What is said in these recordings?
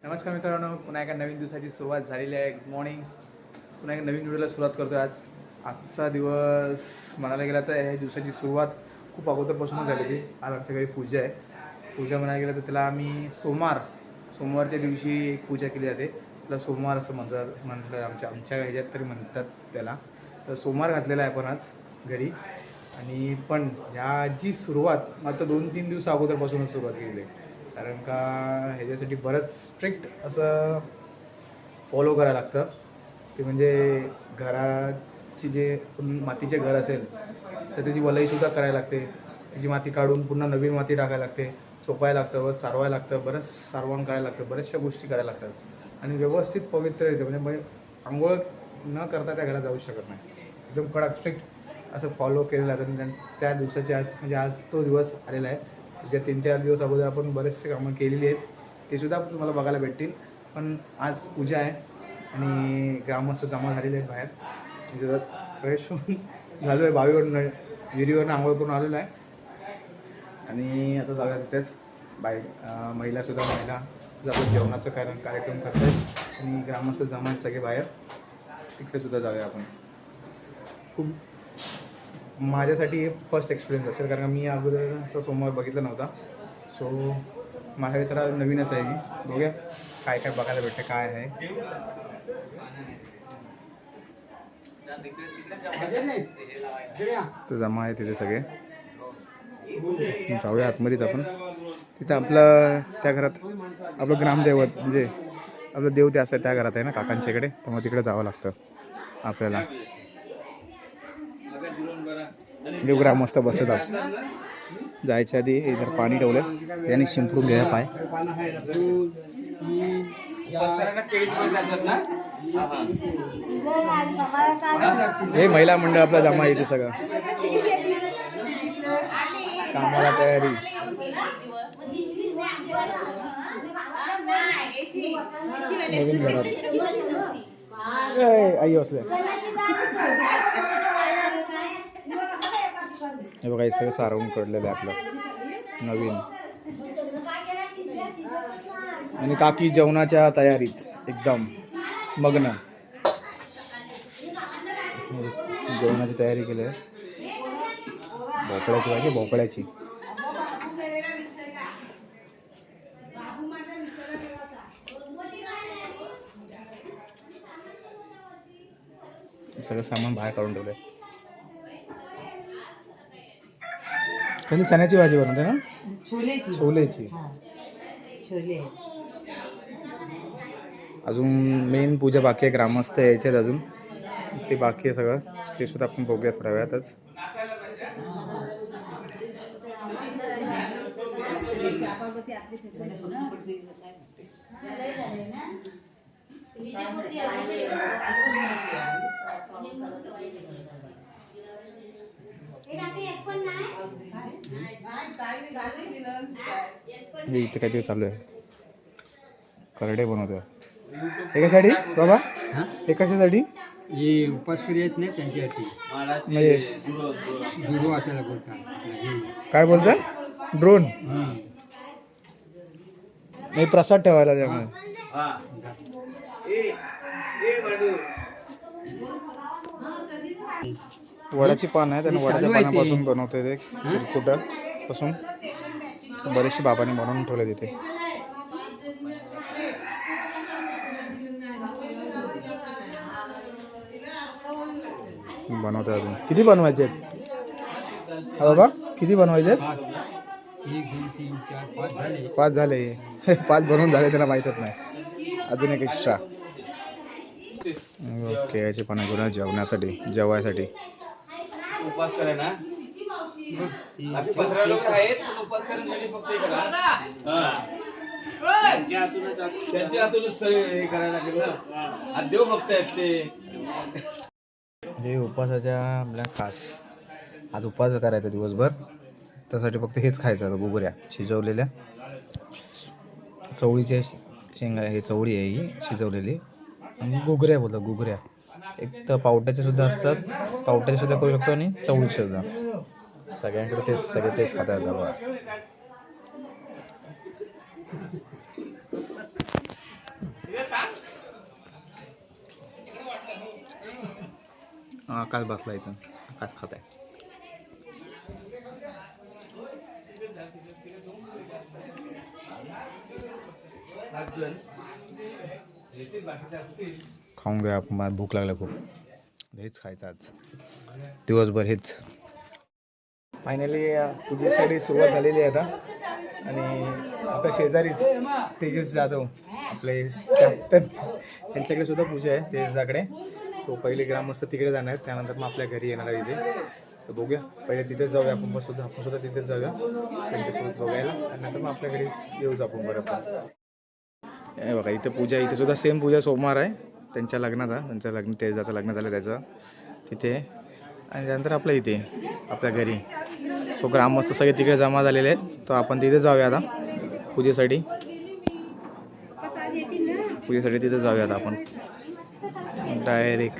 नमस्कार मित्रांनो, पुन्हा एका नवीन दिवसाची सुरुवात झालेली आहे. Good morning. पुन्हा एका नवीन व्हिडिओला सुरुवात करतो आहे. आजचा दिवस म्हणायला गेला तर ह्या दिवसाची सुरुवात खूप अगोदरपासूनच झाली होती. आज आमच्या घरी पूजा आहे. पूजा म्हणायला गेलं तर त्याला आम्ही सोमवारच्या दिवशी एक पूजा केली जाते. त्याला सोमवार असं म्हटलं आमच्या ह्याच्यात तरी म्हणतात त्याला. तर सोमवार घातलेला आहे आपण आज घरी. आणि पण ह्याची सुरुवात मात्र 2-3 दिवस अगोदरपासूनच सुरुवात केली आहे. कारण का ह्याच्यासाठी बरंच स्ट्रिक्ट असं फॉलो करायला लागतं. ते म्हणजे घराची जे मातीचे घर असेल तर त्याची वलईसुद्धा करायला लागते. त्याची माती काढून पुन्हा नवीन माती टाकायला लागते, चोपायला लागतं, व सारवायला लागतं, बरंच सारवण करायला लागतं, बऱ्याचशा गोष्टी करायला लागतात. आणि व्यवस्थित पवित्र येते. म्हणजे आंघोळ न करता त्या घरात जाऊ शकत नाही. एकदम कडक स्ट्रिक्ट असं फॉलो केलं जातं. त्या दिवसाची आज तो दिवस आलेला आहे. ज्या 3-4 दिवस अगोदर आपण बरेचसे कामं केलेली आहेत तेसुद्धा तुम्हाला बघायला भेटतील. पण आज पूजा आहे आणि ग्रामस्थ जमा झालेले आहेत बाहेर. म्हणजे फ्रेश होऊन झालो आहे, बावीवरून विहिरीवरून आंघोळ करून आलेलो आहे. आणि आता जाऊया तिथेच महिला आपण जेवणाचं कार्यक्रम करत आहेत आणि ग्रामस्थ जमा आहेत सगळे बाहेर. तिकडेसुद्धा जाऊया आपण. खूप माझ्यासाठी हे फर्स्ट एक्सपिरियन्स असेल, कारण मी अगोदर असं सोमवार बघितलं नव्हता. सो माझ्याकडे तर नवीनच आहे. की बघूया काय काय बघायला भेटतं, काय आहे. तर जमा आहे तिथे सगळे. जाऊया आतमध्येच आपण. तिथं आपलं त्या घरात आपलं ग्रामदैवत म्हणजे आपलं देव ते असं त्या घरात आहे ना, काकांच्या इकडे. त्यामुळे तिकडे जावं लागतं आपल्याला. देवग्राम मस्त बसतात. जायच्या आधी इधर पाणी ठेवलं, त्याने शिंपडून घ्या पाय. हे महिला मंडळ आपला जमा येते सगळं. कामाला तयारी. नवीन घरात आई असल्या. हे बघा, हे सगळं सारवून काढलेलं आहे आपलं नवीन. आणि काकी जेवणाच्या तयारीत एकदम मग्न. जेवणाची तयारी केली आहे. भोपळ्याची पाहिजे, भोपळ्याची. सगळं सामान बाहेर काढून ठेवलंय. कशी चण्याची भाजी बनवते ना? छोलेची. अजून मेन पूजा बाकी आहे. ग्रामस्थ यायचे अजून, ते बाकी आहे सगळं. ते सुद्धा आपण बघूया थोड्या वेळातच. इथे काहीतरी चालू आहे. करडे बनवतोय. एकासाठी बाबा, एकासाठी हे उपासकरी आहेत नाही त्यांच्यासाठी. म्हणजे गुरु असायला बोलतात. काय बोलतात? ड्रोन नाही, प्रसाद ठेवायला त्यामुळे. वडाची पान आहे, त्याने वडाच्या पानापासून बनवतोय ते. कुठपासून बरेचसे बाबांनी बनवून ठेवले तिथे. बनवतोय अजून. किती बनवायचे आहेत बाबा? किती बनवायचे आहेत? 1, 2, 3, 4, 5 झाले. 5 झाले. 5 बनवून झाले, त्याला माहीतच नाही. अजून एक एक्स्ट्रा. ओके, याचे पण घेऊन जेवण्यासाठी, जेवायसाठी. उपास करा ना. 15 लोक आहेत, उपास करण्यासाठी फक्त त्यांच्या हातूनच सगळे हे करायला लागेल ना. आज देव भक्त आहेत ते. हे उपासाच्या आपल्या खास आज उपवास करायचा दिवसभर. त्यासाठी फक्त हेच खायचं आता. गुगऱ्या शिजवलेल्या, चवळीच्या शेंगा. हे चवळी आहे ही शिजवलेली. आणि गुगऱ्या बोलतात, गुगऱ्या. एक तर पावट्याच्या सुद्धा असतात, पावट्याच्या सुद्धा करू शकतो आणि चवळीच्या सुद्धा. सगळ्यांकडे सगळे तेच खाता येतात बघा. आकाश बसला इथं, आकाश खात आहे. खाऊन घ्या आपण, मला भूक लागली खूप. हेच खायचं आज दिवसभर, हेच. फायनली पूजेसाठी सुरुवात झालेली आहे आता. आणि आपल्या शेजारीच तेजस जाधव आपले कॅप्टन यांच्याकडे सुद्धा पूजा आहे तेजसकडे. सो पहिले ग्रामस्थ तिकडे जाणार आहेत, त्यानंतर मग आपल्या घरी येणार आहे इथे. तर बघूया, पहिले तिथेच जाऊया आपण सुद्धा तिथेच जाऊया त्यांच्यासोबत बघायला, आणि नंतर मग आपल्याकडे येऊच आपण परत. हे बघा इथे पूजा, इथे सुद्धा सेम पूजा सोमवार आहे त्यांच्या लग्नाचा. त्यांचं लग्न, तेजाचं लग्न झालं त्याचं तिथे, आणि त्यानंतर आपल्या इथे आपल्या घरी. सो ग्रामस्थ सगळे तिकडे जमा झालेले आहेत, तर आपण तिथे जाऊया आता पूजेसाठी. तिथे जाऊया आता आपण डायरेक्ट.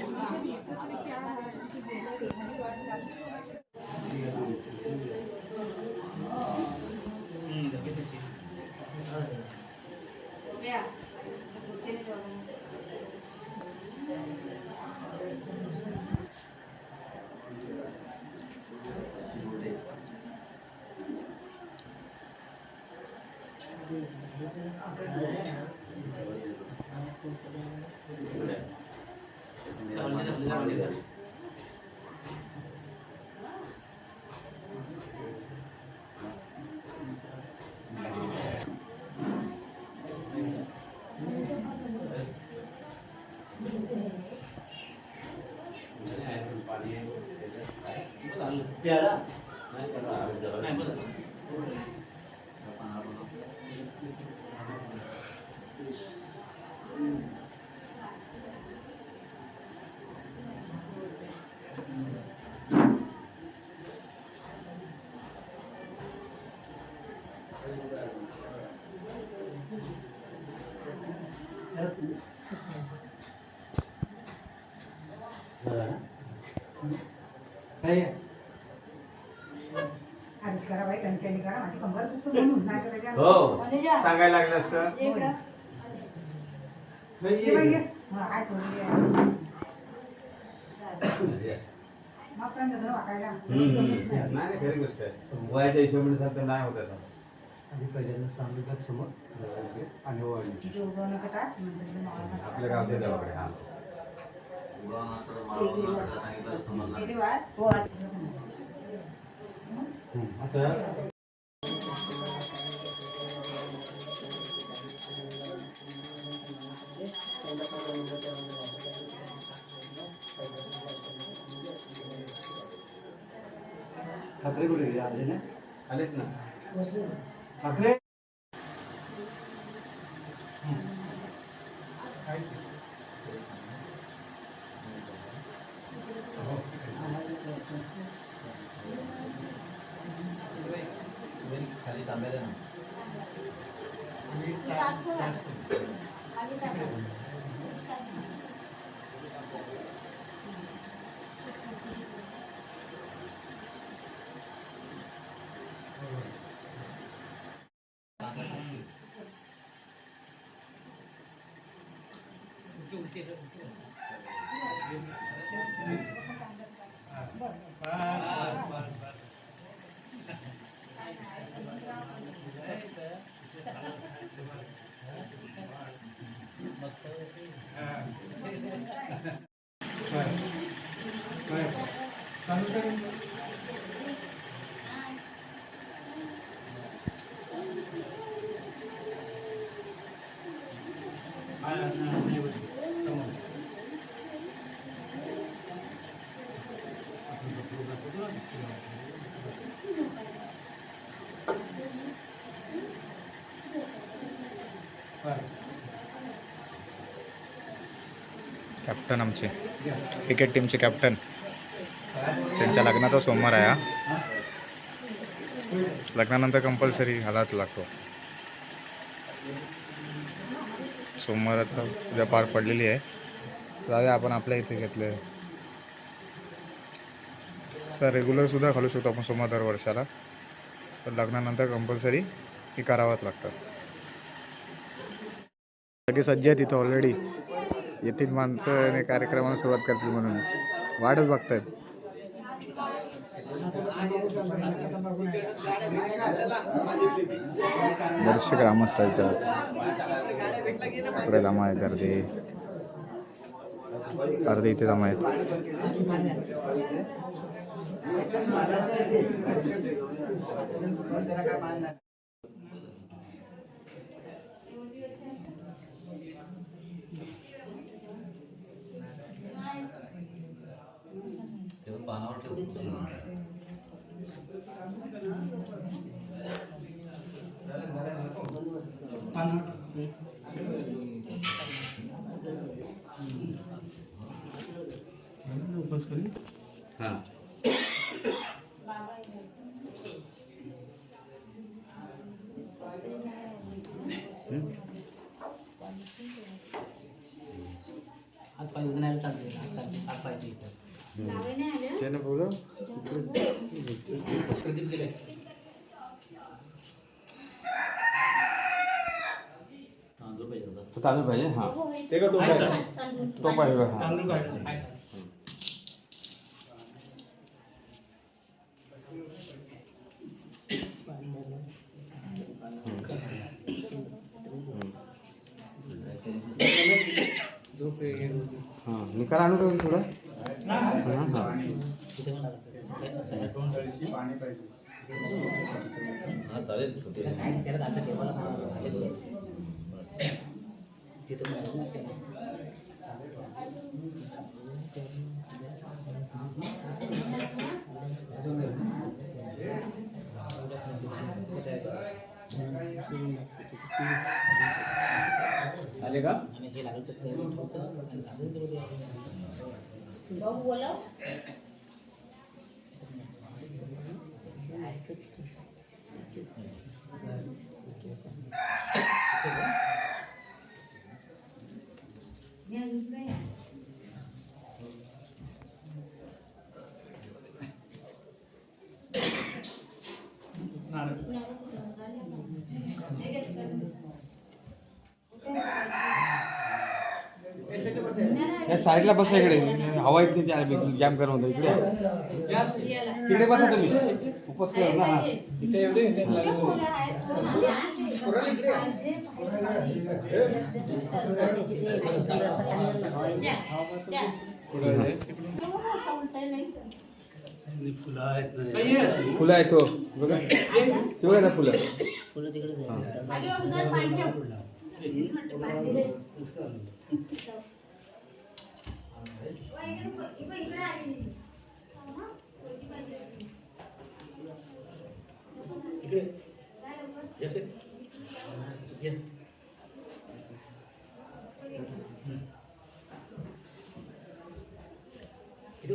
हो, सांगायला लागलं असतं. नाही, खरी गोष्ट आहे. वयाच्या हिशोबाने सारखं नाही होत आता. आपल्या गावच्या देवाकडे. ठाकरे कुठे आले ना? आलेत ना ठाकरे. खाली तांब्याला ना. कॅप्टन आमचे क्रिकेट टीमचे कॅप्टन, त्यांच्या लग्नाचा सोमवार आहे हा. लग्नानंतर कंपल्सरी घालाच लागतो. सोमवाराचा उद्या पार पडलेली आहे. दादा आपण आपल्या इथे घेतलं सर, रेग्युलर सुद्धा घालू शकतो आपण सोमवार दर वर्षाला, पण लग्नानंतर कंपल्सरी हे करावंच लागतं. सगळे सज्ज आहेत तिथं ऑलरेडी, येथील माणसं आणि कार्यक्रमाला सुरुवात करतील म्हणून. वाटच बघतायत. बरेचसे ग्रामस्थ आहेत इकडे जमा आहेत, अर्धे इथे जमा आहेत. तांदूळ पाहिजे. हा ते का टोप आहे? टोप आहे का? हां निकाल आणू का थोडं? हां चालेल. आले का? साईडला बसा इकडे, हवा येत नाही, जॅम करून होतं इकडे. तिकडे बसा तुम्ही, उपवास करा ना. इथे एवढे फुलं आहेत. हो बघा, ते बघा फुलं.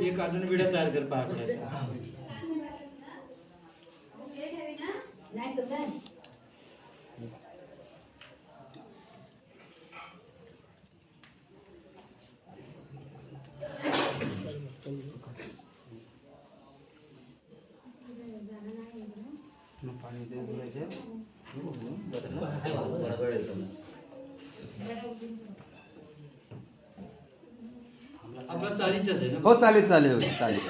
एक अजून व्हिडिओ तयार कर पाहतो. पाणी आपला चालीच आहे ना? हो चालेल चालेल चालेल.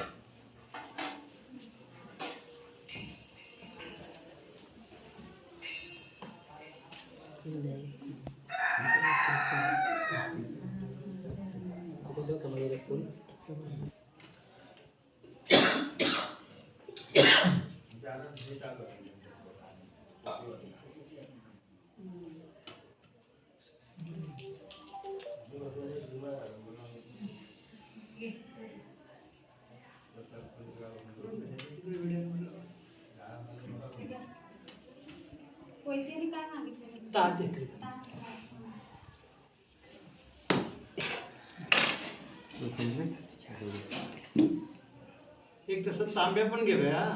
एक तसं तांब्या पण घे हा.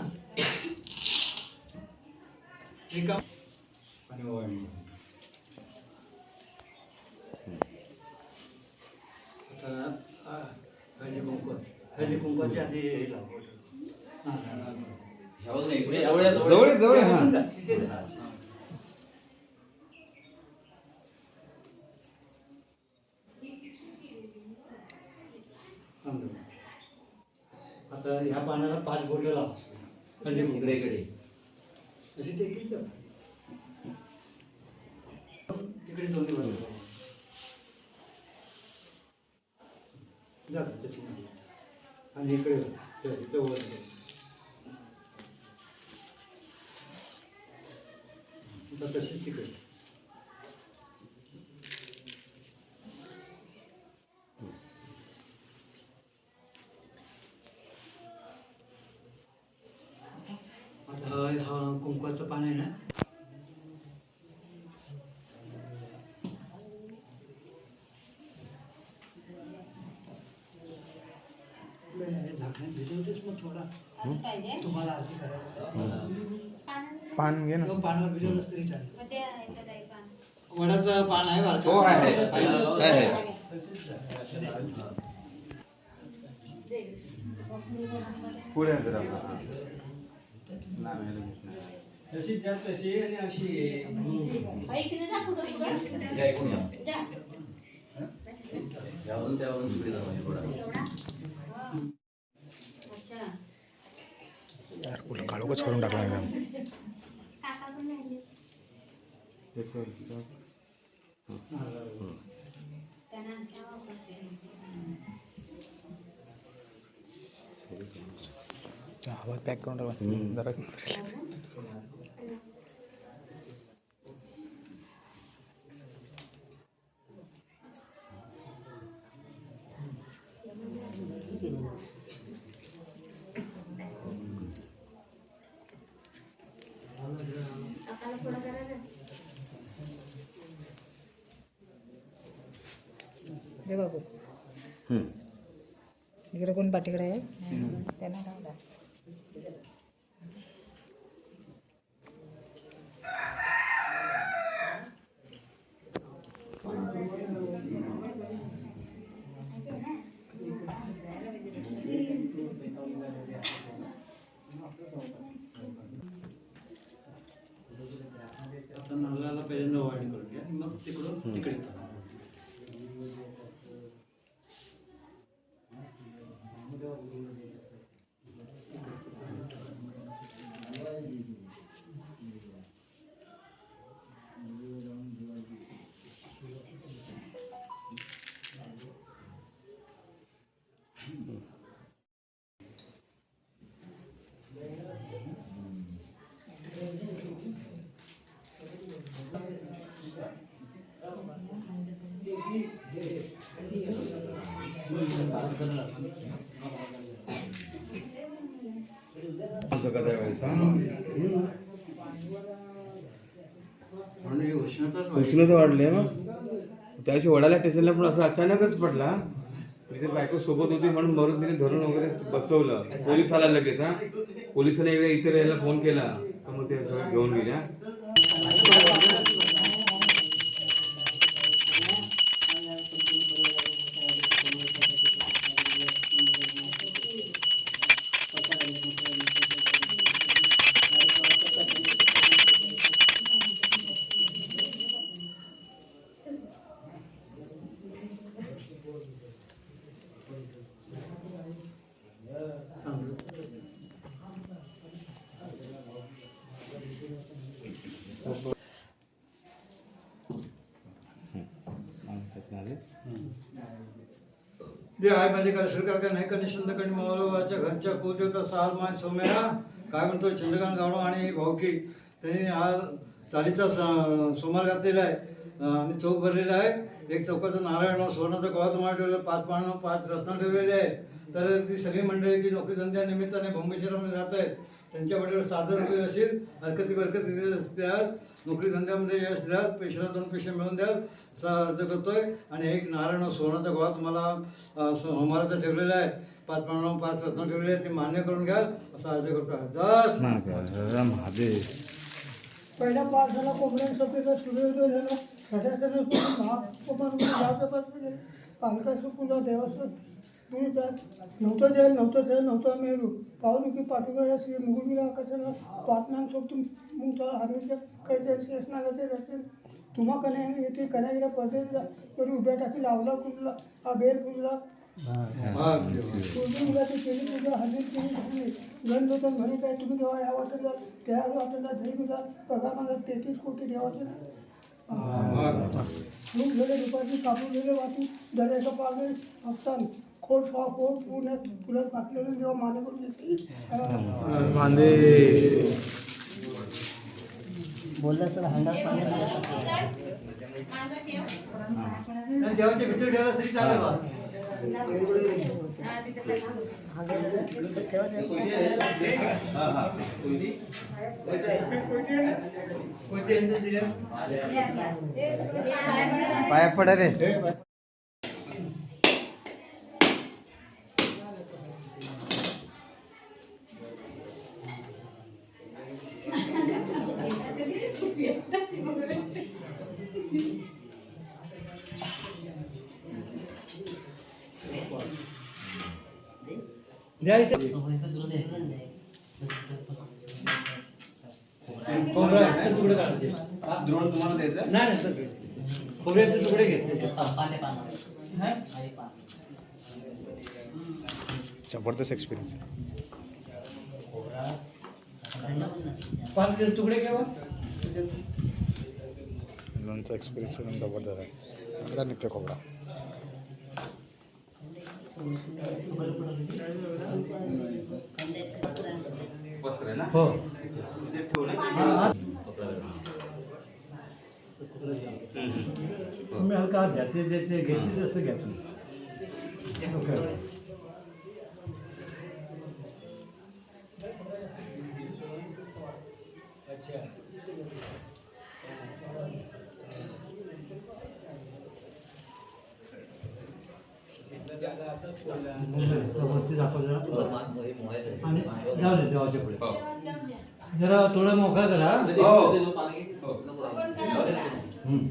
हळदी कुंकवाच्या आधी जवळ जवळ. हा आता ह्या पाण्याला 5 बोटं लाव. इकडे इकडे तशी टेकली का? तिकडे दोन्ही बाजूला. जा त्याच्यामध्ये. आणि इकडे जा. त्या इथं वर जा. आता तशीच तिकडे. आता हा कुंकवाचं पान आहे ना, झाकण्यात भिजवतेच मग थोडा. तुम्हाला आरती करायला पान घे ना. किंवा पानाला भिजवलंच तरी चालेल. वडाचं पान आहे बारकं. हो आहे पुढे जरा तशीच जात तशी आणि अशी या ऐकून या त्यावरून पुढे जाऊ थोडा यार काळोखच करून टाकला एकदम. आवाज पॅक करून टाकला जरा. दे बाबू. इकडे कोण पाठीकडे आहे त्यांना लावला. आता नवऱ्याला पहिल्यांदा वाढी करून घ्या आणि मग तिकडून तिकडे करा. उष्णता वाढली मग त्याशी वडाला टेशनला पण असं अचानकच पडला. तिथे बायको सोबत होती म्हणून भरून तिने धरून वगैरे बसवलं. पोलीस आला लगेच. हा पोलिसांनी इथे यायला फोन केला तर मग ते सगळं घेऊन गेल्या. दे आहे माझे का सरकार नाही का निशंदकणी मावळवाच्या घरच्या कुलदेवता सहाल मान सोम्या काय म्हणतो चंद्रकांत गावडो आणि भाऊकी त्यांनी आज चालीचा सोमवार घातलेला आहे आणि चौक भरलेला आहे. एक चौकाचं नारायण सुवर्णाचं गव्हात माळ ठेवलं, 5 पानं 5 रत्न ठेवलेले आहे. तर ती सगळी मंडळी जी नोकरी धंद्यानिमित्ताने बॉम्बे शहरामध्ये राहत आहेत त्यांच्या पाठीवर सादर रुपये असेल हरकती बरकती द्याल, नोकरी धंद्यामध्ये यश द्याल, पैशाला 2 पैसे मिळवून द्याल असा अर्ज करतोय. आणि एक नारायण सोन्याचा गव्हा तुम्हाला सोमवाराचा ठेवलेला आहे, 5 पानं 5 रत्न ठेवलेले आहे, ते मान्य करून घ्याल असा अर्ज करतोय. महादेव पहिल्या पावसाला कोंबड्यांचं पेपर सूर्योदय झाला. पालका सुकुला देवाचं नव्हतं जाईल नव्हतं मेरू पाहून की पाठोगळ्या श्री मुगुडीला आकाशाला पाटणांग सोबत मुंगचा हरवीच्या कडे शेषनागाचे रस्ते तुम्हा कने येथे कन्यागिरा परदेश तरी उभ्या टाकी लावला कुठला हा बेल फुलला पूर्वी मुलाची केली पूजा हल्ली केली झाली गणलोचन म्हणे काय तुम्ही जेव्हा या वाटेला त्या वाटेला जरी तुझा पगार मला 33 कोटी देवाचे खूप झाले दुपारची कापून गेले वाटी दर्याचा पागे असताना खोट खोट पुण्यात फुलं टाकलेले जेव्हा माने करून घेतली कांदे बोलला तर हंगात देवाच्या भीतर ठेवला तरी चालेल बा. पाया पडा रे द्या इथे. खोबऱ्याचे तुकडे काढायचे. द्रोण तुम्हाला द्यायचं नाही सर खोबऱ्याचे तुकडे घेतले. जबरदस्त एक्सपिरियन्स 5 किलो तुकडे घ्यावा. लोणचा एक्सपिरियन्स एकदम जबरदस्त आहे चांगला निघतो खोबरा वस्त्र आहे ना हो ते ठेवलं तुम्ही हलका हात घ्या ते घेतले तसं घ्या तुम्ही. ओके. वरती दाखव जरा. आणि जाऊ दे देवाच्या पुढे जरा थोडं मोकळा करा. हम्म.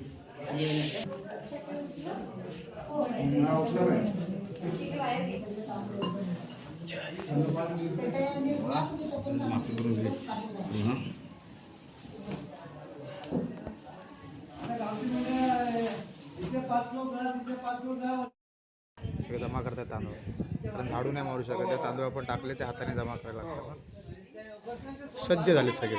माफी करून दिली सगळे जमा करतात तांदूळ कारण झाडू नाही मारू शकत ते तांदूळ आपण टाकले ते हाताने जमा करायला लागतात सज्ज झाले सगळे